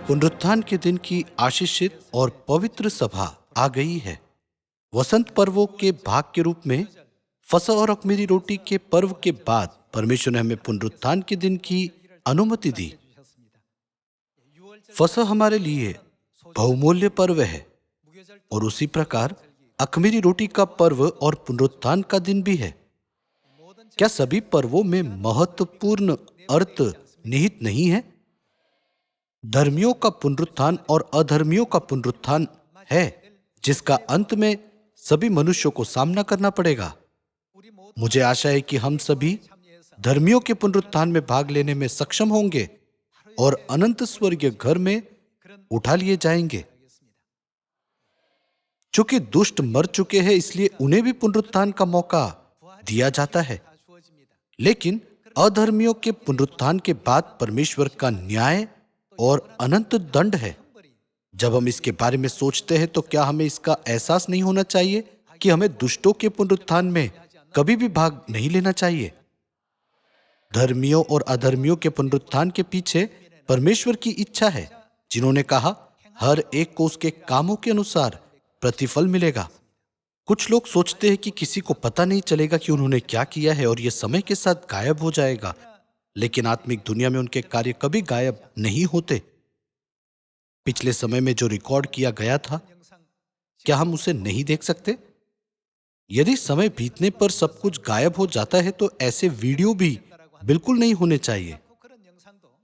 पुनरुत्थान के दिन की आशीषित और पवित्र सभा आ गई है। वसंत पर्वों के भाग के रूप में फसह और अख़मीरी रोटी के पर्व के बाद परमेश्वर ने हमें पुनरुत्थान के दिन की अनुमति दी। फसह हमारे लिए बहुमूल्य पर्व है और उसी प्रकार अख़मीरी रोटी का पर्व और पुनरुत्थान का दिन भी है। क्या सभी पर्वों में महत्वपूर्ण अर्थ निहित नहीं है? धर्मियों का पुनरुत्थान और अधर्मियों का पुनरुत्थान है, जिसका अंत में सभी मनुष्यों को सामना करना पड़ेगा। मुझे आशा है कि हम सभी धर्मियों के पुनरुत्थान में भाग लेने में सक्षम होंगे और अनंत स्वर्गीय घर में उठा लिए जाएंगे। चूंकि दुष्ट मर चुके हैं, इसलिए उन्हें भी पुनरुत्थान का मौका दिया जाता है। लेकिन अधर्मियों के पुनरुत्थान के बाद परमेश्वर का न्याय और अनंत दंड है। जब हम इसके बारे में सोचते हैं तो क्या हमें इसका एहसास नहीं होना चाहिए कि हमें दुष्टों के पुनरुत्थान में कभी भी भाग नहीं लेना चाहिए? धर्मियों और अधर्मियों के पुनरुत्थान के पीछे परमेश्वर की इच्छा है, जिन्होंने कहा हर एक को उसके कामों के अनुसार प्रतिफल मिलेगा। कुछ लोग सोचते हैं कि किसी को पता नहीं चलेगा कि उन्होंने क्या किया है और यह समय के साथ गायब हो जाएगा, लेकिन आत्मिक दुनिया में उनके कार्य कभी गायब नहीं होते। पिछले समय में जो रिकॉर्ड किया गया था, क्या हम उसे नहीं देख सकते? यदि समय बीतने पर सब कुछ गायब हो जाता है तो ऐसे वीडियो भी बिल्कुल नहीं होने चाहिए।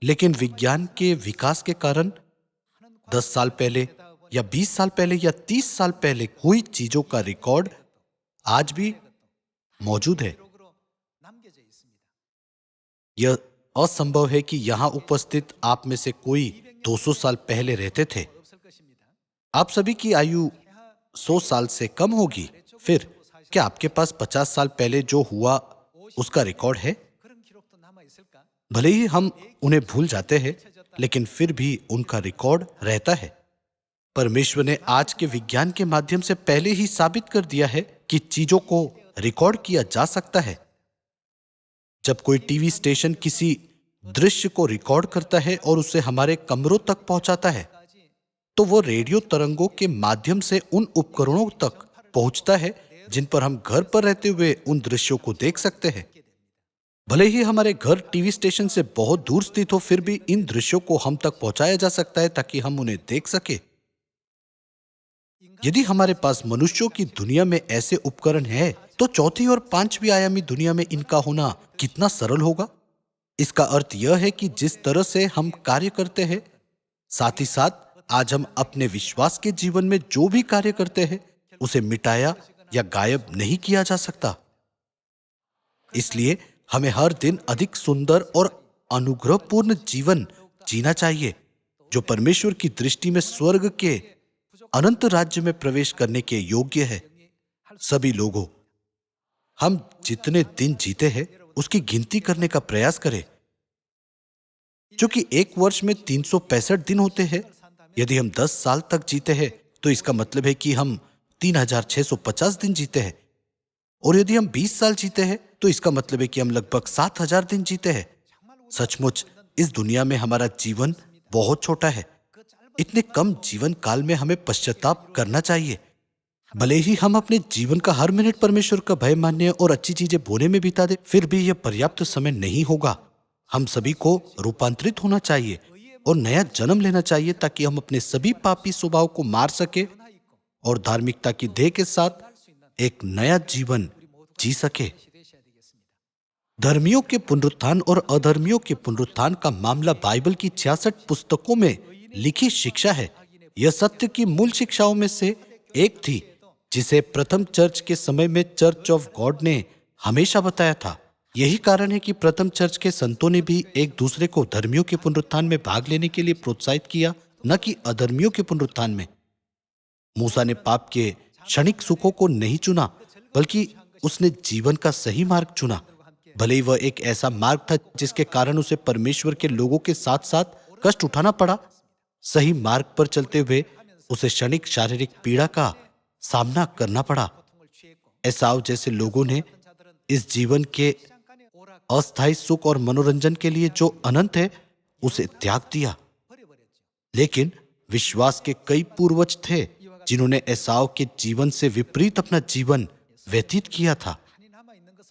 लेकिन विज्ञान के विकास के कारण 10 साल पहले या 20 साल पहले या 30 साल पहले हुई चीजों का रिकॉर्ड आज भी मौजूद है। यह असंभव है कि यहां उपस्थित आप में से कोई 200 साल पहले रहते थे। आप सभी की आयु 100 साल से कम होगी। फिर क्या आपके पास 50 साल पहले जो हुआ उसका रिकॉर्ड है? भले ही हम उन्हें भूल जाते हैं, लेकिन फिर भी उनका रिकॉर्ड रहता है। परमेश्वर ने आज के विज्ञान के माध्यम से पहले ही साबित कर दिया है कि चीजों को रिकॉर्ड किया जा सकता है। जब कोई टीवी स्टेशन किसी दृश्य को रिकॉर्ड करता है और उसे हमारे कमरों तक पहुंचाता है, तो वो रेडियो तरंगों के माध्यम से उन उपकरणों तक पहुंचता है जिन पर हम घर पर रहते हुए उन दृश्यों को देख सकते हैं। भले ही हमारे घर टीवी स्टेशन से बहुत दूर स्थित हो, फिर भी इन दृश्यों को हम तक पहुंचाया जा सकता है ताकि हम उन्हें देख सके। यदि हमारे पास मनुष्यों की दुनिया में ऐसे उपकरण है, तो चौथी और पांचवी आयामी दुनिया में इनका होना कितना सरल होगा। इसका अर्थ यह है कि जिस तरह से हम कार्य करते हैं, साथ ही साथ आज हम अपने विश्वास के जीवन में जो भी कार्य करते हैं, उसे मिटाया या गायब नहीं किया जा सकता। इसलिए हमें हर दिन अधिक सुंदर और अनुग्रहपूर्ण जीवन जीना चाहिए, जो परमेश्वर की दृष्टि में स्वर्ग के अनंत राज्य में प्रवेश करने के योग्य है। सभी लोगों, हम जितने दिन जीते हैं उसकी गिनती करने का प्रयास करें। क्योंकि एक वर्ष में 365 दिन होते हैं। यदि हम 10 साल तक जीते हैं तो इसका मतलब है कि हम 3650 दिन जीते हैं, और यदि हम 20 साल जीते हैं तो इसका मतलब है कि हम लगभग 7000 दिन जीते हैं। सचमुच इस दुनिया में हमारा जीवन बहुत छोटा है। इतने कम जीवन काल में हमें पश्चाताप करना चाहिए। भले ही हम अपने जीवन का हर मिनट परमेश्वर का भय मानने और अच्छी चीजें बोने में बिता दे, फिर भी यह पर्याप्त समय नहीं होगा। हम सभी को रूपांतरित होना चाहिए और नया जन्म लेना चाहिए, ताकि हम अपने सभी पापी स्वभाव को मार सके और धार्मिकता की देह के साथ एक नया जीवन जी सके। धर्मियों के पुनरुत्थान और अधर्मियों के पुनरुत्थान का मामला बाइबल की 66 पुस्तकों में लिखी शिक्षा है। यह सत्य की मूल शिक्षाओं में से एक थी, जिसे प्रथम चर्च के समय में चर्च ऑफ गॉड ने हमेशा बताया था। यही कारण है कि प्रथम चर्च के संतों ने भी एक दूसरे को धर्मियों के पुनरुत्थान में भाग लेने के लिए प्रोत्साहित किया, न कि अधर्मियों के पुनरुत्थान में। मूसा ने पाप के क्षणिक सुखों को नहीं चुना, बल्कि उसने जीवन का सही मार्ग चुना। भले ही वह एक ऐसा मार्ग था जिसके कारण उसे परमेश्वर के लोगों के साथ साथ कष्ट उठाना पड़ा। सही मार्ग पर चलते हुए उसे क्षणिक शारीरिक पीड़ा का सामना करना पड़ा। एसाव जैसे लोगों ने इस जीवन के अस्थायी सुख और मनोरंजन के लिए जो अनंत है, उसे त्याग दिया। लेकिन विश्वास के कई पूर्वज थे जिन्होंने एसाव के जीवन से विपरीत अपना जीवन व्यतीत किया था।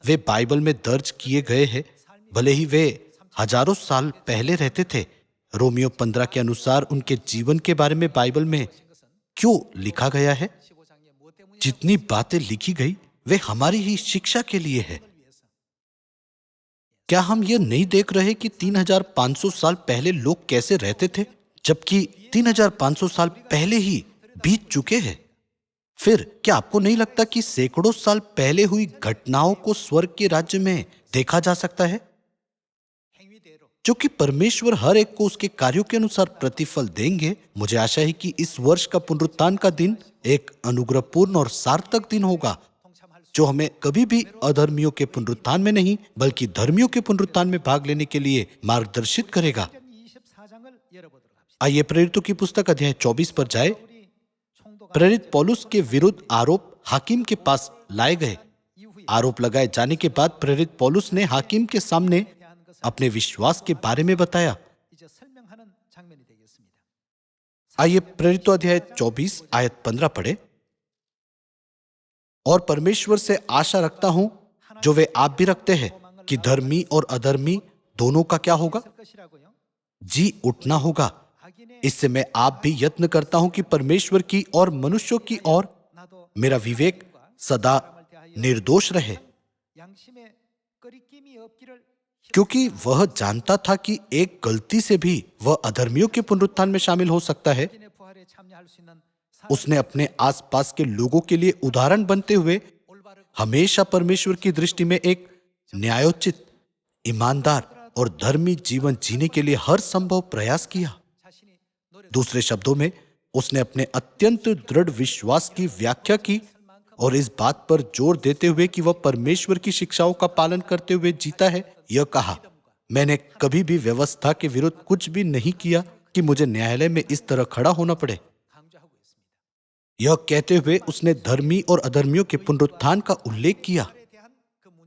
वे बाइबल में दर्ज किए गए हैं, भले ही वे हजारों साल पहले रहते थे। रोमियो 15 के अनुसार उनके जीवन के बारे में बाइबल में क्यों लिखा गया है? जितनी बातें लिखी गई वे हमारी ही शिक्षा के लिए है। क्या हम ये नहीं देख रहे कि 3500 साल पहले लोग कैसे रहते थे, जबकि 3500 साल पहले ही बीत चुके हैं? फिर क्या आपको नहीं लगता कि सैकड़ों साल पहले हुई घटनाओं को स्वर्ग के राज्य में देखा जा सकता है, जो कि परमेश्वर हर एक को उसके कार्यों के अनुसार प्रतिफल देंगे? मुझे आशा है कि इस वर्ष का पुनरुत्थान का दिन एक अनुग्रहपूर्ण और सार्थक दिन होगा, जो हमें कभी भी अधर्मियों के पुनरुत्थान में नहीं बल्कि धर्मियों के पुनरुत्थान में भाग लेने के लिए मार्गदर्शित करेगा। आइए प्रेरितों की पुस्तक अध्याय 24 पर जाए। प्रेरित पौलुस के विरुद्ध आरोप हाकिम के पास लाए गए। आरोप लगाए जाने के बाद प्रेरित पौलुस ने हाकिम के सामने अपने विश्वास के बारे में बताया। आइए प्रेरितों अध्याय 24 आयत 15 पढ़े। और परमेश्वर से आशा रखता हूं, जो वे आप भी रखते हैं, कि धर्मी और अधर्मी दोनों का क्या होगा? जी उठना होगा। इससे मैं आप भी यत्न करता हूं कि परमेश्वर की और मनुष्यों की ओर मेरा विवेक सदा निर्दोष रहे, क्योंकि वह जानता था कि एक गलती से भी वह अधर्मियों के पुनरुत्थान में शामिल हो सकता है। उसने अपने आसपास के लोगों के लिए उदाहरण बनते हुए हमेशा परमेश्वर की दृष्टि में एक न्यायोचित, ईमानदार और धर्मी जीवन जीने के लिए हर संभव प्रयास किया। दूसरे शब्दों में, उसने अपने अत्यंत दृढ़ विश्वास की व्याख्या की और इस बात पर जोर देते हुए कि वह परमेश्वर की शिक्षाओं का पालन करते हुए जीता है, यह कहा, मैंने कभी भी व्यवस्था के विरुद्ध कुछ भी नहीं किया कि मुझे न्यायालय में इस तरह खड़ा होना पड़े। यह कहते हुए उसने धर्मी और अधर्मियों के पुनरुत्थान का उल्लेख किया।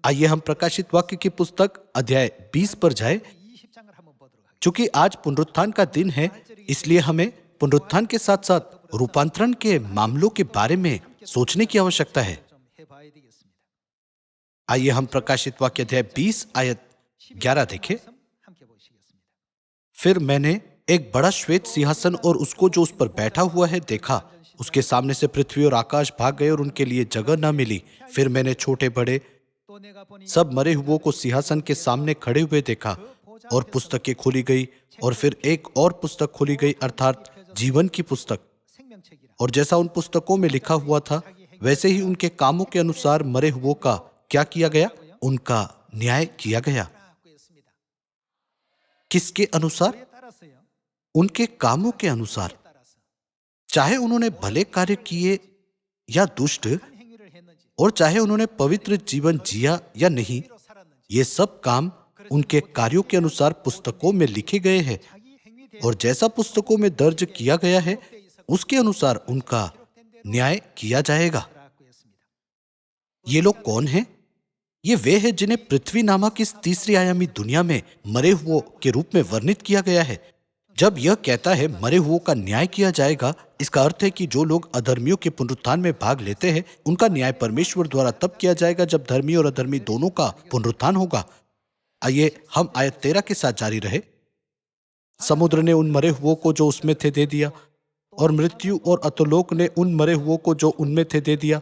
आइए हम प्रकाशित वाक्य की पुस्तक अध्याय 20 पर जाए। चूंकि आज पुनरुत्थान का दिन है, इसलिए हमें पुनरुत्थान के साथ साथ रूपांतरण के मामलों के बारे में सोचने की आवश्यकता है। आइए हम प्रकाशित वाक्य अध्याय 20 आयत 11 देखें। फिर मैंने एक बड़ा श्वेत सिंहासन और उसको जो उस पर बैठा हुआ है देखा। उसके सामने से पृथ्वी और आकाश भाग गए और उनके लिए जगह न मिली। फिर मैंने छोटे बड़े सब मरे हुओं को सिंहासन के सामने खड़े हुए देखा और पुस्तकें खोली गई और फिर एक और पुस्तक खोली गई, अर्थात जीवन की पुस्तक। और जैसा उन पुस्तकों में लिखा हुआ था, वैसे ही उनके कामों के अनुसार मरे हुओं का क्या किया गया? उनका न्याय किया गया। किसके अनुसार? उनके कामों के अनुसार। चाहे उन्होंने भले कार्य किए या दुष्ट, और चाहे उन्होंने पवित्र जीवन जिया या नहीं, ये सब काम उनके कार्यों के अनुसार पुस्तकों में लिखे गए हैं। और जैसा पुस्तकों में दर्ज किया गया है, उसके अनुसार उनका न्याय किया जाएगा। ये लोग कौन हैं? ये वे हैं जिन्हें पृथ्वी नामक इस तीसरी आयामी दुनिया में मरे हुओं के रूप में वर्णित किया गया है। जब यह कहता है मरे हुओं का न्याय किया जाएगा, इसका अर्थ है कि जो लोग अधर्मियों के पुनरुत्थान में भाग लेते हैं, उनका न्याय परमेश्वर द्वारा तब किया जाएगा जब धर्मी और अधर्मी दोनों का पुनरुत्थान होगा। आइए हम आयत 13 के साथ जारी रहे। समुद्र ने उन मरे हुओं को जो उसमें थे दे दिया, और मृत्यु और अधोलोक ने उन मरे हुओं को जो उनमें थे दे दिया।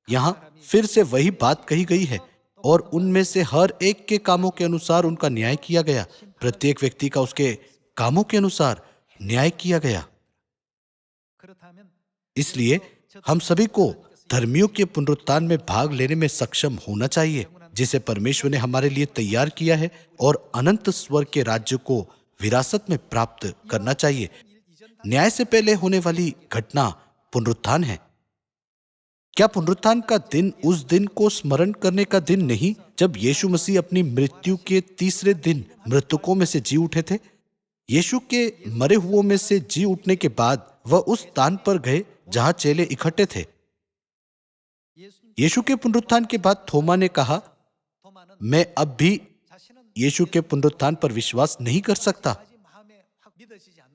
यहाँ फिर से वही बात कही गई है, और उनमें से हर एक के कामों के अनुसार उनका न्याय किया गया। प्रत्येक व्यक्ति का उसके कामों के अनुसार न्याय किया गया। इसलिए हम सभी को धर्मियों के पुनरुत्थान में भाग लेने में सक्षम होना चाहिए, जिसे परमेश्वर ने हमारे लिए तैयार किया है, और अनंत स्वर्ग के राज्य को विरासत में प्राप्त करना चाहिए। न्याय से पहले होने वाली घटना पुनरुत्थान है। क्या पुनरुत्थान का दिन उस दिन को स्मरण करने का दिन नहीं जब यीशु मसीह अपनी मृत्यु के तीसरे दिन मृतकों में से जी उठे थे? यीशु के मरे हुओं में से जी उठने के बाद वह उस स्थान पर गए जहां चेले इकट्ठे थे। यीशु के पुनरुत्थान के बाद थोमा ने कहा, मैं अब भी यीशु के पुनरुत्थान पर विश्वास नहीं कर सकता।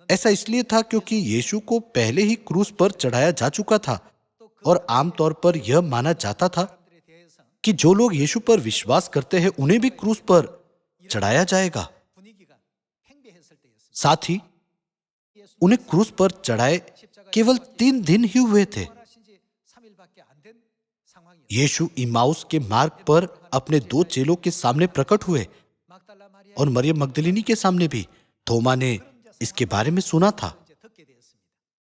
ऐसा इसलिए था क्योंकि यीशु को पहले ही क्रूस पर चढ़ाया जा चुका था और आमतौर पर यह माना जाता था कि जो लोग यीशु पर विश्वास करते हैं उन्हें भी क्रूस पर चढ़ाया जाएगा। साथ ही उन्हें क्रूस पर चढ़ाए केवल 3 दिन ही हुए थे। यीशु इमाउस के मार्ग पर अपने 2 चेलों के सामने प्रकट हुए और मरियम मगदलिनी के सामने भी। थोमा ने इसके बारे में सुना था,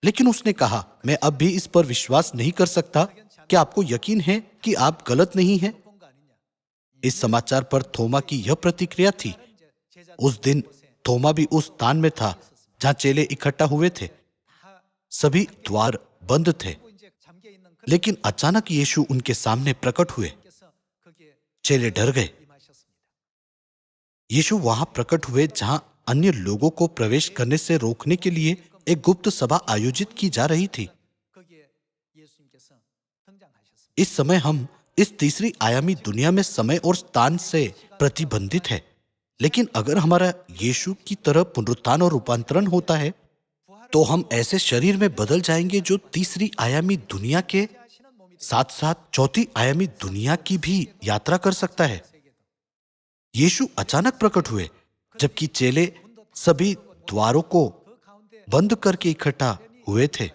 लेकिन उसने कहा, मैं अब भी इस पर विश्वास नहीं कर सकता। क्या आपको यकीन है कि आप गलत नहीं हैं? इस समाचार पर थोमा की यह प्रतिक्रिया थी। उस दिन थोमा भी उस स्थान में था जहां चेले इकट्ठा हुए थे। सभी द्वार बंद थे, लेकिन अचानक यीशु उनके सामने प्रकट हुए। चेले डर गए। यीशु वहां प्रकट हुए जहां अन्य लोगों को प्रवेश करने से रोकने के लिए एक गुप्त सभा आयोजित की जा रही थी। इस समय हम इस तीसरी आयामी दुनिया में समय और स्थान से प्रतिबंधित है, लेकिन अगर हमारा यीशु की तरह पुनरुत्थान और रूपांतरण होता है तो हम ऐसे शरीर में बदल जाएंगे जो तीसरी आयामी दुनिया के साथ साथ चौथी आयामी दुनिया की भी यात्रा कर सकता है। यीशु अचानक प्रकट हुए जबकि चेले सभी द्वारों को बंद करके इकट्ठा हुए थे।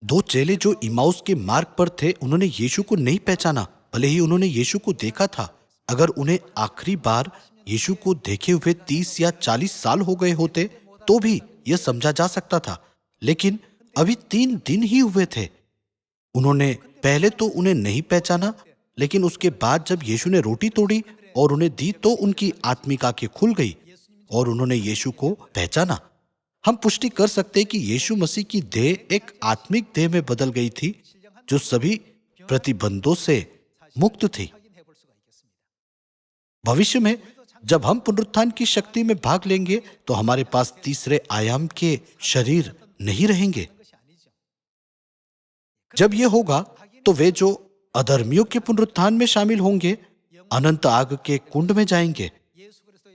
2 चेले जो इमाउस के मार्ग पर थे, उन्होंने यीशु को नहीं पहचाना, भले ही उन्होंने यीशु को देखा था। अगर उन्हें आखिरी बार यीशु को देखे हुए 30 या 40 साल हो गए होते तो भी यह समझा जा सकता था, लेकिन अभी 3 दिन ही हुए थे। उन्होंने पहले तो उन्हें नहीं पहचाना, लेकिन उसके बाद जब यीशु ने रोटी तोड़ी और उन्हें दी तो उनकी आत्मिक आंखें खुल गई और उन्होंने यीशु को पहचाना। हम पुष्टि कर सकते हैं कि यीशु मसीह की देह एक आत्मिक देह में बदल गई थी जो सभी प्रतिबंधों से मुक्त थी। भविष्य में जब हम पुनरुत्थान की शक्ति में भाग लेंगे तो हमारे पास तीसरे आयाम के शरीर नहीं रहेंगे। जब यह होगा तो वे जो अधर्मियों के पुनरुत्थान में शामिल होंगे अनंत आग के कुंड में जाएंगे,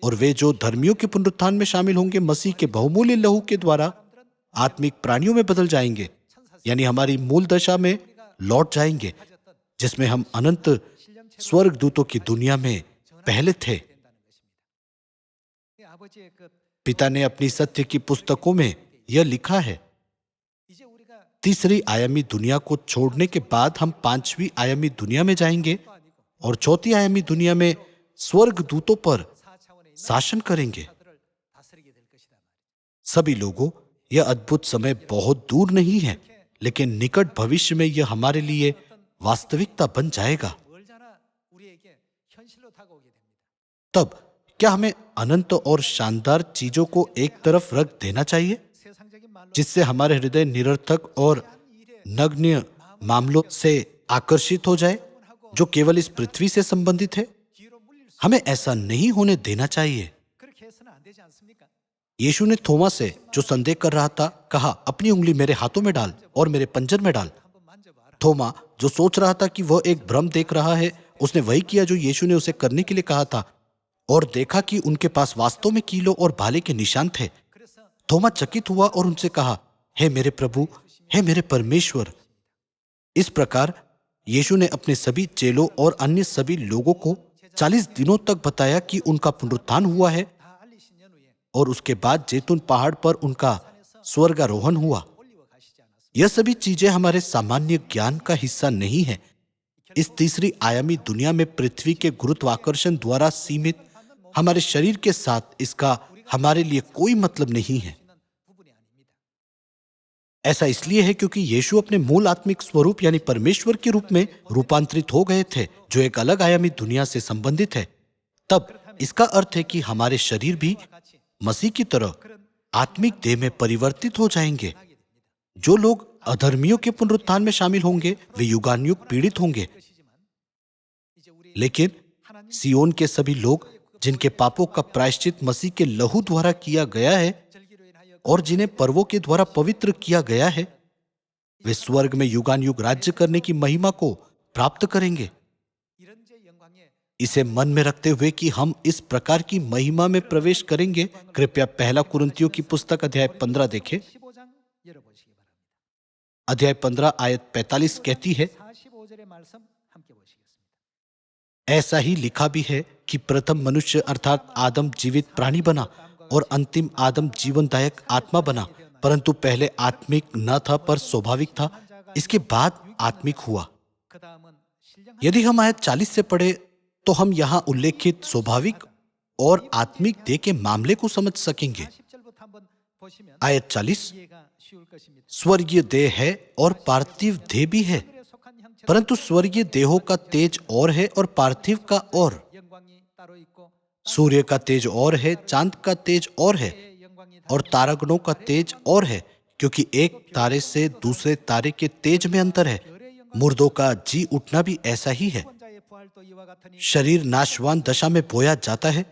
और वे जो धर्मियों के पुनरुत्थान में शामिल होंगे मसीह के बहुमूल्य लहू के द्वारा आत्मिक प्राणियों में बदल जाएंगे, यानी हमारी मूल दशा में लौट जाएंगे जिसमें हम अनंत स्वर्गदूतों की दुनिया में पहले थे। पिता ने अपनी सत्य की पुस्तकों में यह लिखा है। तीसरी आयामी दुनिया को छोड़ने के बाद हम 5वीं आयामी दुनिया में जाएंगे और चौथी आयामी दुनिया में स्वर्गदूतों पर शासन करेंगे। सभी लोगों, यह अद्भुत समय बहुत दूर नहीं है, लेकिन निकट भविष्य में यह हमारे लिए वास्तविकता बन जाएगा। तब क्या हमें अनंत और शानदार चीजों को एक तरफ रख देना चाहिए जिससे हमारे हृदय निरर्थक और नग्न मामलों से आकर्षित हो जाए जो केवल इस पृथ्वी से संबंधित है? हमें ऐसा नहीं होने देना चाहिए। यीशु ने थोमा से, जो संदेह कर रहा था, कहा, अपनी उंगली मेरे हाथों में डाल और मेरे पंजर में डाल। थोमा, जो सोच रहा था कि वह एक भ्रम देख रहा है, उसने वही किया जो यीशु ने उसे करने के लिए कहा था और देखा कि उनके पास वास्तव में कीलों और भाले के निशान थे। थोमा चकित हुआ और उनसे कहा, हे मेरे प्रभु, हे मेरे परमेश्वर। इस प्रकार यीशु ने अपने सभी चेलों और अन्य सभी लोगों को 40 दिनों तक बताया कि उनका पुनरुत्थान हुआ है और उसके बाद जैतून पहाड़ पर उनका स्वर्गारोहण हुआ। यह सभी चीजें हमारे सामान्य ज्ञान का हिस्सा नहीं है। इस तीसरी आयामी दुनिया में पृथ्वी के गुरुत्वाकर्षण द्वारा सीमित हमारे शरीर के साथ इसका हमारे लिए कोई मतलब नहीं है। ऐसा इसलिए है क्योंकि यीशु अपने मूल आत्मिक स्वरूप यानी परमेश्वर के रूप में रूपांतरित हो गए थे, जो एक अलग आयामी दुनिया से संबंधित है। तब इसका अर्थ है कि हमारे शरीर भी मसीह की तरह आत्मिक देह में परिवर्तित हो जाएंगे। जो लोग अधर्मियों के पुनरुत्थान में शामिल होंगे वे युगानुयुग पीड़ित होंगे, लेकिन सियोन के सभी लोग जिनके पापों का प्रायश्चित मसीह के लहू द्वारा किया गया है और जिन्हें पर्वों के द्वारा पवित्र किया गया है, वे स्वर्ग में युगानुयुग राज्य करने की महिमा को प्राप्त करेंगे। इसे मन में रखते हुए कि हम इस प्रकार की महिमा में प्रवेश करेंगे, कृपया पहला कुरिन्थियों की पुस्तक अध्याय 15 देखें। अध्याय 15 आयत 45 कहती है, ऐसा ही लिखा भी है कि प्रथम मनुष्य अर्थात आदम जीवित प्राणी बना और अंतिम आदम जीवनदायक आत्मा बना, परंतु पहले आत्मिक न था पर स्वाभाविक था, इसके बाद आत्मिक हुआ। यदि हम आयत 40 से पढ़े तो हम यहां उल्लेखित स्वाभाविक और आत्मिक देह के मामले को समझ सकेंगे। आयत 40, स्वर्गीय देह है और पार्थिव देह भी है, परंतु स्वर्गीय देहों का तेज और है और पार्थिव का और। सूर्य का तेज और है, चांद का तेज और है, और तारागणों का तेज और है, क्योंकि एक तारे से दूसरे तारे के तेज में अंतर है। मुर्दों का जी उठना भी ऐसा ही है। शरीर नाशवान दशा में बोया जाता है,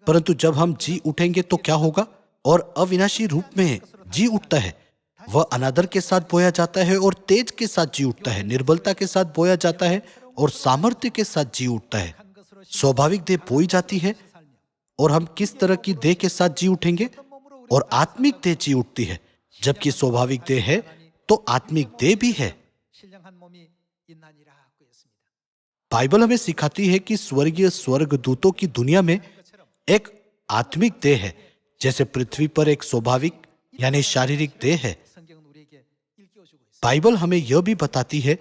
परंतु जब हम जी उठेंगे तो क्या होगा? और अविनाशी रूप में जी उठता है। वह अनादर के साथ बोया जाता है और तेज के साथ जी उठता है, निर्बलता के साथ बोया जाता है और सामर्थ्य के साथ जी उठता है। स्वाभाविक देह बोई जाती है और हम किस तरह की देह के साथ जी उठेंगे? और आत्मिक देह जी उठती है। जबकि स्वाभाविक देह है तो आत्मिक देह भी है। बाइबल हमें सिखाती है कि स्वर्गीय स्वर्गदूतों की दुनिया में एक आत्मिक देह है, जैसे पृथ्वी पर एक स्वाभाविक यानी शारीरिक देह है। बाइबल हमें यह भी बताती है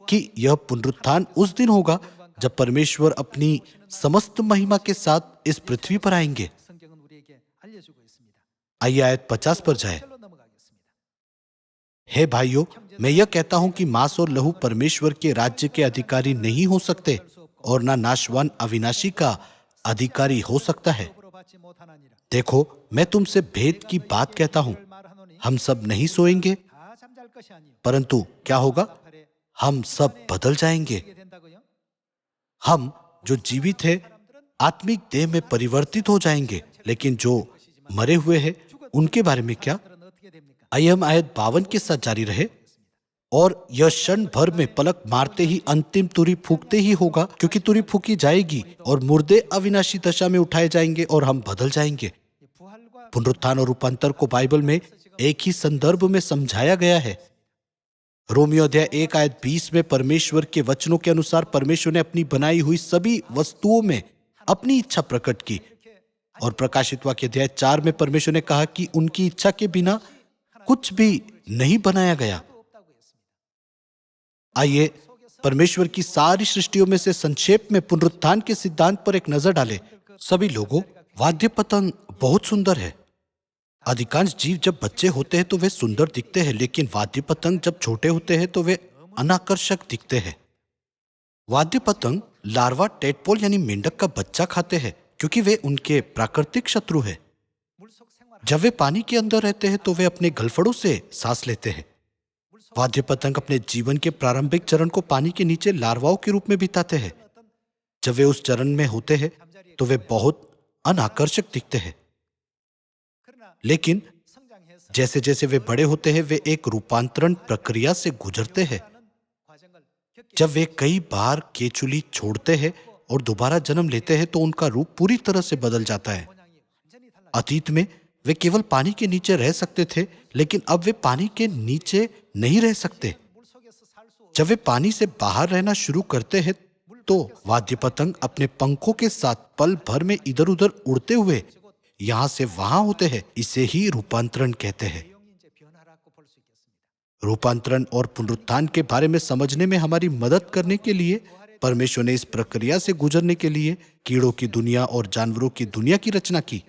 कि यह पुनरुत्थान उस दिन होगा जब परमेश्वर अपनी समस्त महिमा के साथ इस पृथ्वी पर आएंगे। आइए आयत 50 पर जाए। हे भाइयों, मैं यह कहता हूं कि मांस और लहू परमेश्वर के राज्य के अधिकारी नहीं हो सकते और ना नाशवान अविनाशी का अधिकारी हो सकता है। देखो, मैं तुमसे भेद की बात कहता हूं। हम सब नहीं सोएंगे, परंतु क्या होगा? हम सब बदल जाएंगे। हम जो जीवित है आत्मिक देह में परिवर्तित हो जाएंगे, लेकिन जो मरे हुए हैं उनके बारे में क्या? आइए हम आयत 52 के साथ जारी रहे। और यह क्षण भर में पलक मारते ही अंतिम तुरी फूंकते ही होगा, क्योंकि तुरी फूंकी जाएगी और मुर्दे अविनाशी दशा में उठाए जाएंगे और हम बदल जाएंगे। पुनरुत्थान और रूपांतर को बाइबल में एक ही संदर्भ में समझाया गया है। रोमियो अध्याय 1 आयत 20 में परमेश्वर के वचनों के अनुसार परमेश्वर ने अपनी बनाई हुई सभी वस्तुओं में अपनी इच्छा प्रकट की, और प्रकाशित वाक्य अध्याय 4 में परमेश्वर ने कहा कि उनकी इच्छा के बिना कुछ भी नहीं बनाया गया। आइए परमेश्वर की सारी सृष्टियों में से संक्षेप में पुनरुत्थान के सिद्धांत पर एक नजर डालें। सभी लोगों, वाद्य पतंग बहुत सुंदर है। अधिकांश जीव जब बच्चे होते हैं तो वे सुंदर दिखते हैं, लेकिन वाद्य पतंग जब छोटे होते हैं तो वे अनाकर्षक दिखते हैं। वाद्य पतंग लार्वा टेडपोल यानी मेंढक का बच्चा खाते हैं, क्योंकि वे उनके प्राकृतिक शत्रु हैं। जब वे पानी के अंदर रहते हैं तो वे अपने गलफड़ों से सांस लेते हैं। वाद्य पतंग अपने जीवन के प्रारंभिक चरण को पानी के नीचे लार्वाओं के रूप में बिताते हैं। जब वे उस चरण में होते हैं तो वे बहुत अनाकर्षक दिखते हैं, लेकिन जैसे जैसे वे बड़े होते हैं वे एक रूपांतरण प्रक्रिया से गुजरते हैं। जब वे कई बार केचुली छोड़ते हैं और दोबारा जन्म लेते हैं तो उनका रूप पूरी तरह से बदल जाता है। अतीत में वे केवल पानी के नीचे रह सकते थे, लेकिन अब वे पानी के नीचे नहीं रह सकते। जब वे पानी से बाहर रहना शुरू करते हैं तो वाद्य पतंग अपने पंखों के साथ पल भर में इधर उधर उड़ते हुए यहां से वहां होते हैं। इसे ही रूपांतरण कहते हैं। रूपांतरण और पुनरुत्थान के बारे में समझने में हमारी मदद करने के लिए परमेश्वर ने इस प्रक्रिया से गुजरने के लिए कीड़ों की दुनिया और जानवरों की दुनिया की रचना की।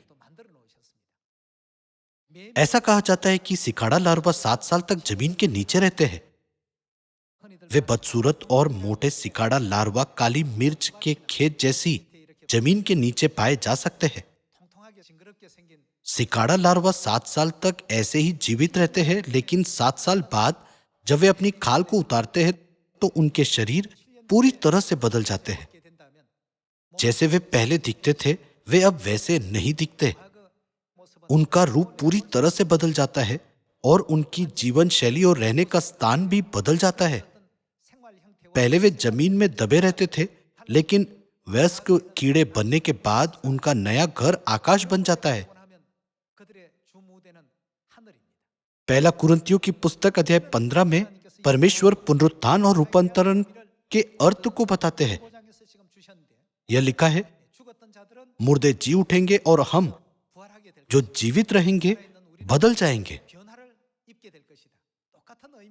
ऐसा कहा जाता है कि सिकाड़ा लार्वा 7 साल तक जमीन के नीचे रहते हैं। वे बदसूरत और मोटे सिकाड़ा लार्वा काली मिर्च के खेत जैसी जमीन के नीचे पाए जा सकते हैं। सिकाड़ा लार्वा 7 साल तक ऐसे ही जीवित रहते हैं, लेकिन 7 साल बाद जब वे अपनी खाल को उतारते हैं तो उनके शरीर पूरी तरह से बदल जाते हैं। जैसे वे पहले दिखते थे वे अब वैसे नहीं दिखते। उनका रूप पूरी तरह से बदल जाता है और उनकी जीवन शैली और रहने का स्थान भी बदल जाता है। पहले वे जमीन में दबे रहते थे, लेकिन वयस्क कीड़े बनने के बाद उनका नया घर आकाश बन जाता है। पहला कुरिन्थियों की पुस्तक अध्याय 15 में परमेश्वर पुनरुत्थान और रूपांतरण के अर्थ को बताते हैं। यह लिखा है, मुर्दे जी उठेंगे और हम जो जीवित रहेंगे बदल जाएंगे।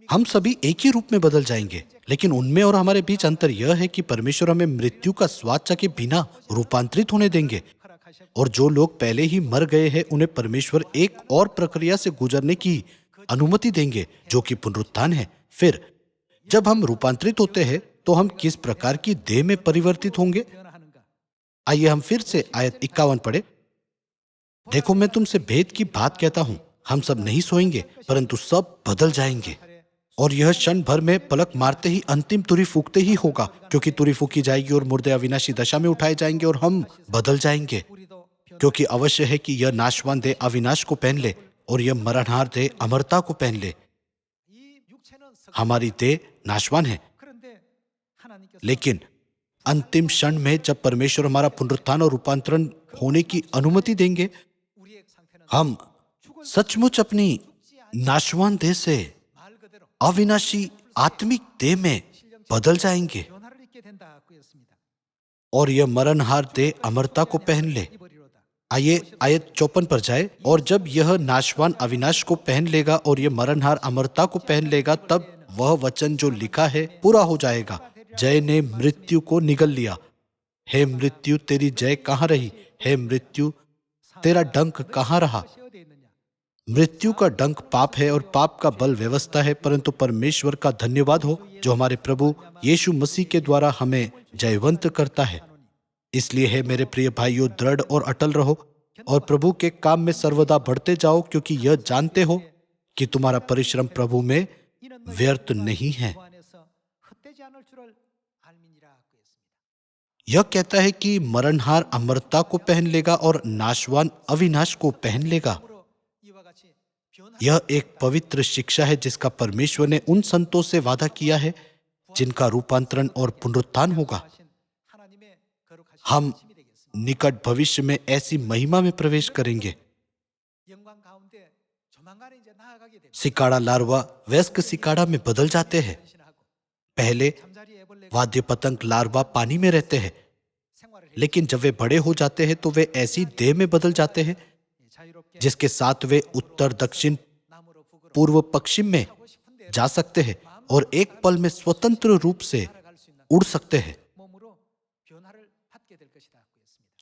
हम सभी एक ही रूप में बदल जाएंगे, लेकिन उनमें और हमारे बीच अंतर यह है कि परमेश्वर हमें मृत्यु का स्वाद चखे बिना रूपांतरित होने देंगे, और जो लोग पहले ही मर गए हैं उन्हें परमेश्वर एक और प्रक्रिया से गुजरने की अनुमति देंगे, जो कि पुनरुत्थान है। फिर जब हम रूपांतरित होते हैं तो हम किस प्रकार की देह में परिवर्तित होंगे? आइए हम फिर से आयत 51 पढ़े। देखो, मैं तुमसे भेद की बात कहता हूं, हम सब नहीं सोएंगे परंतु सब बदल जाएंगे, और यह क्षण भर में पलक मारते ही अंतिम तुरी फूकते ही होगा, क्योंकि तुरी फूकी जाएगी और मुर्दे अविनाशी दशा में उठाए जाएंगे और हम बदल जाएंगे। क्योंकि अवश्य है कि यह नाशवान देह अविनाश को पहन ले और यह मरणहार देह अमरता को पहन ले। हमारी देह नाशवान है, लेकिन अंतिम क्षण में जब परमेश्वर हमारा पुनरुत्थान और रूपांतरण होने की अनुमति देंगे, हम सचमुच अपनी नाशवान देह से अविनाशी आत्मिक देह में बदल जाएंगे, और यह मरणहार देह अमरता को पहन ले। आइए आयत 54 पर जाए। और जब यह नाशवान अविनाश को पहन लेगा और यह मरणहार अमरता को पहन लेगा, तब वह वचन जो लिखा है पूरा हो जाएगा, जय ने मृत्यु को निगल लिया। हे मृत्यु, तेरी जय कहाँ रही? हे मृत्यु, तेरा डंक कहाँ रहा? मृत्यु का डंक पाप है और पाप का बल व्यवस्था है, परंतु परमेश्वर का धन्यवाद हो जो हमारे प्रभु यीशु मसीह के द्वारा हमें जयवंत करता है। इसलिए है मेरे प्रिय भाइयों, दृढ़ और अटल रहो और प्रभु के काम में सर्वदा बढ़ते जाओ, क्योंकि यह जानते हो कि तुम्हारा परिश्रम प्रभु में व्यर्थ नहीं है। यह कहता है कि मरणहार अमरता को पहन लेगा और नाशवान अविनाश को पहन लेगा। यह एक पवित्र शिक्षा है जिसका परमेश्वर ने उन संतों से वादा किया है जिनका रूपांतरण और पुनरुत्थान होगा। हम निकट भविष्य में ऐसी महिमा में प्रवेश करेंगे। सिकाड़ा लार्वा वयस्क सिकाड़ा में बदल जाते हैं। पहले वाद्य पतंग लार्वा पानी में रहते हैं, लेकिन जब वे बड़े हो जाते हैं तो वे ऐसी देह में बदल जाते हैं जिसके साथ वे उत्तर दक्षिण पूर्व पश्चिम में जा सकते हैं और एक पल में स्वतंत्र रूप से उड़ सकते हैं।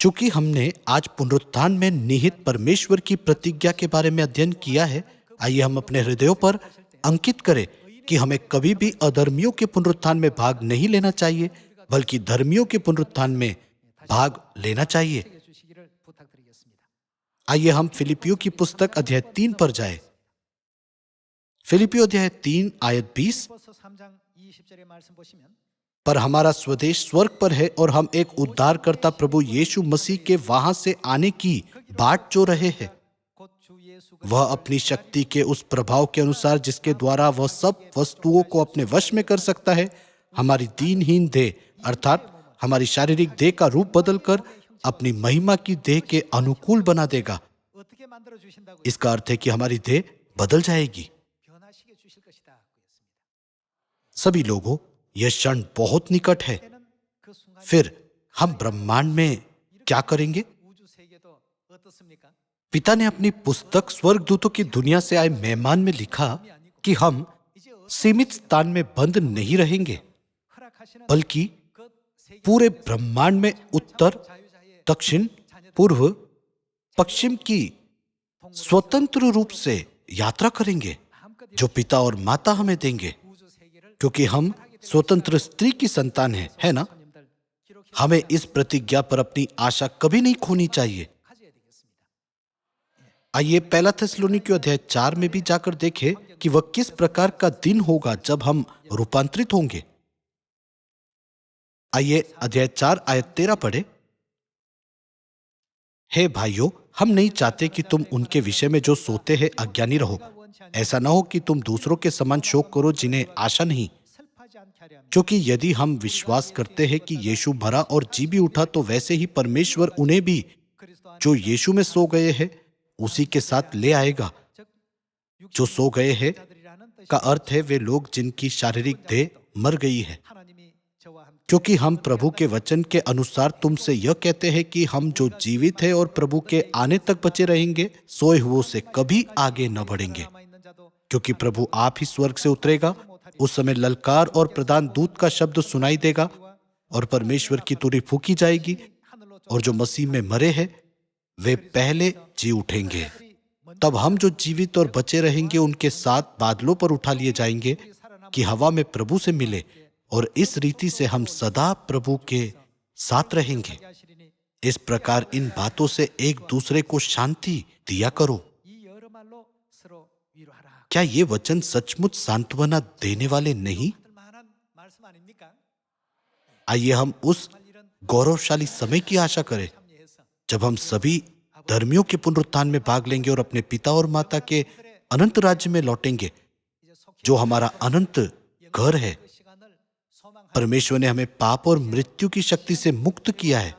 चूंकि हमने आज पुनरुत्थान में निहित परमेश्वर की प्रतिज्ञा के बारे में अध्ययन किया है, आइए हम अपने हृदयों पर अंकित करें कि हमें कभी भी अधर्मियों के पुनरुत्थान में भाग नहीं लेना चाहिए, बल्कि धर्मियों के पुनरुत्थान में भाग लेना चाहिए। आइए हम फिलिपियों की पुस्तक अध्याय 3 पर जाए। फिलिपियों अध्याय 3 आयत 20। पर हमारा स्वदेश स्वर्ग पर है और हम एक उद्धारकर्ता प्रभु यीशु मसीह के वहां से आने की बाट जो रहे हैं। वह अपनी शक्ति के उस प्रभाव के अनुसार जिसके द्वारा वह सब वस्तुओं को अपने वश में कर सकता है, हमारी दीनहीन देह अर्थात हमारी शारीरिक देह का रूप बदलकर अपनी महिमा की देह के अनुकूल बना देगा। इसका अर्थ है कि हमारी देह बदल जाएगी। सभी लोगों, यह क्षण बहुत निकट है। फिर हम ब्रह्मांड में क्या करेंगे? पिता ने अपनी पुस्तक स्वर्गदूतों की दुनिया से आए मेहमान में लिखा कि हम सीमित स्थान में बंद नहीं रहेंगे, बल्कि पूरे ब्रह्मांड में उत्तर दक्षिण पूर्व पश्चिम की स्वतंत्र रूप से यात्रा करेंगे, जो पिता और माता हमें देंगे, क्योंकि हम स्वतंत्र स्त्री की संतान है ना? हमें इस प्रतिज्ञा पर अपनी आशा कभी नहीं खोनी चाहिए। आइए पहला थिस्सलुनीकियों अध्याय 4 में भी जाकर देखें कि वह किस प्रकार का दिन होगा जब हम रूपांतरित होंगे। आइए अध्याय 4 आयत 13 पढ़े। हे भाइयों, हम नहीं चाहते कि तुम उनके विषय में जो सोते हैं अज्ञानी रहो। ऐसा ना हो कि तुम दूसरों के समान शोक करो जिन्हें आशा नहीं। क्योंकि यदि हम विश्वास करते हैं कि यीशु मरा और जी भी उठा, तो वैसे ही परमेश्वर उन्हें भी जो यीशु में सो गए हैं उसी के साथ ले आएगा। जो सो गए हैं का अर्थ है वे लोग जिनकी शारीरिक देह मर गई है। क्योंकि हम प्रभु के वचन के अनुसार तुमसे यह कहते हैं कि हम जो जीवित है और प्रभु के आने तक बचे रहेंगे, सोए हुओं से कभी आगे न बढ़ेंगे। क्योंकि प्रभु आप ही स्वर्ग से उतरेगा, उस समय ललकार और प्रधान दूत का शब्द सुनाई देगा और परमेश्वर की तुरही फूंकी जाएगी, और जो मसीह में मरे हैं वे पहले जी उठेंगे। तब हम जो जीवित और बचे रहेंगे उनके साथ बादलों पर उठा लिए जाएंगे कि हवा में प्रभु से मिले, और इस रीति से हम सदा प्रभु के साथ रहेंगे। इस प्रकार इन बातों से एक दूसरे को शांति दिया करो। क्या ये वचन सचमुच सांत्वना देने वाले नहीं? आइए हम उस गौरवशाली समय की आशा करें जब हम सभी धर्मियों के पुनरुत्थान में भाग लेंगे और अपने पिता और माता के अनंत राज्य में लौटेंगे, जो हमारा अनंत घर है। परमेश्वर ने हमें पाप और मृत्यु की शक्ति से मुक्त किया है।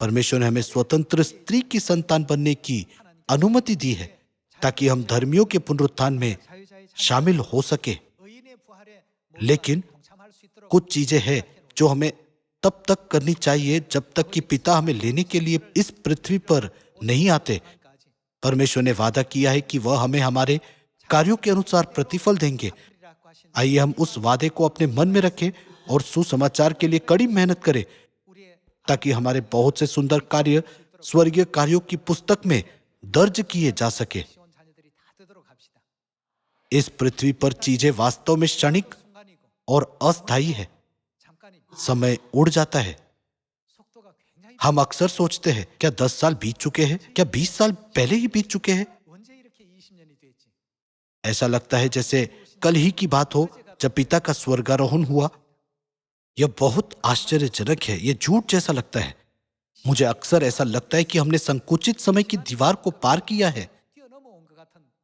परमेश्वर ने हमें स्वतंत्र स्त्री की संतान बनने की अनुमति दी है ताकि हम धर्मियों के पुनरुत्थान में शामिल हो सके। लेकिन कुछ चीजें हैं जो हमें तब तक करनी चाहिए जब तक कि पिता हमें लेने के लिए इस पृथ्वी पर नहीं आते। परमेश्वर ने वादा किया है कि वह हमें हमारे कार्यों के अनुसार प्रतिफल देंगे। आइए हम उस वादे को अपने मन में रखें और सुसमाचार के लिए कड़ी मेहनत करें ताकि हमारे बहुत से सुंदर कार्य स्वर्गीय कार्यों की पुस्तक में दर्ज किए जा सके। इस पृथ्वी पर चीजें वास्तव में क्षणिक और अस्थायी है। समय उड़ जाता है। हम अक्सर सोचते हैं, क्या 10 साल बीत चुके हैं? क्या 20 साल पहले ही बीत चुके हैं? ऐसा लगता है जैसे कल ही की बात हो जब पिता का स्वर्गारोहण हुआ। यह बहुत आश्चर्यजनक है। यह झूठ जैसा लगता है। मुझे अक्सर ऐसा लगता है कि हमने संकुचित समय की दीवार को पार किया है।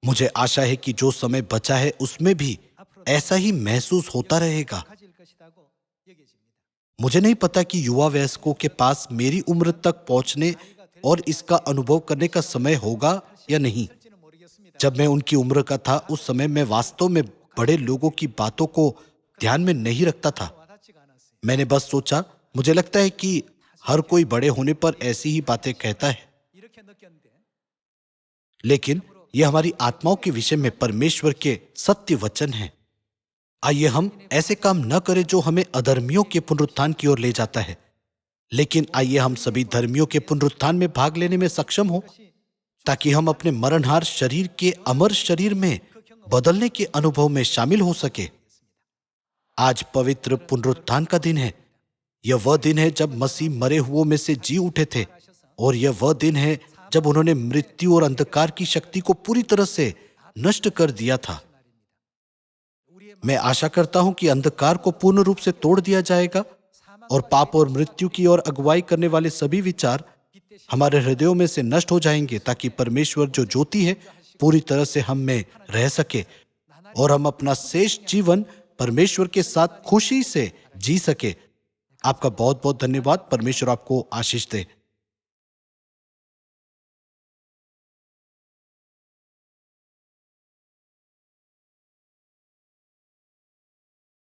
मुझे आशा है कि जो समय बचा है उसमें भी ऐसा ही महसूस होता रहेगा। मुझे नहीं पता कि युवा वयस्कों के पास मेरी उम्र तक पहुंचने और इसका अनुभव करने का समय होगा या नहीं। जब मैं उनकी उम्र का था उस समय मैं वास्तव में बड़े लोगों की बातों को ध्यान में नहीं रखता था। मैंने बस सोचा, मुझे लगता है कि हर कोई बड़े होने पर ऐसी ही बातें कहता है। लेकिन यह हमारी आत्माओं के विषय में परमेश्वर के सत्य वचन है। आइए हम ऐसे काम न करें जो हमें अधर्मियों के पुनरुत्थान की ओर ले जाता है, लेकिन आइए हम सभी धर्मियों के पुनरुत्थान में भाग लेने में सक्षम हो ताकि हम अपने मरणहार शरीर के अमर शरीर में बदलने के अनुभव में शामिल हो सके। आज पवित्र पुनरुत्थान का दिन है। यह वह दिन है जब मसीह मरे हुओं में से जी उठे थे, और यह वह दिन है जब उन्होंने मृत्यु और अंधकार की शक्ति को पूरी तरह से नष्ट कर दिया था। मैं आशा करता हूं कि अंधकार को पूर्ण रूप से तोड़ दिया जाएगा और पाप और मृत्यु की ओर अगुवाई करने वाले सभी विचार हमारे हृदयों में से नष्ट हो जाएंगे, ताकि परमेश्वर जो ज्योति है पूरी तरह से हम में रह सके और हम अपना शेष जीवन परमेश्वर के साथ खुशी से जी सके। आपका बहुत बहुत धन्यवाद। परमेश्वर आपको आशीष दे।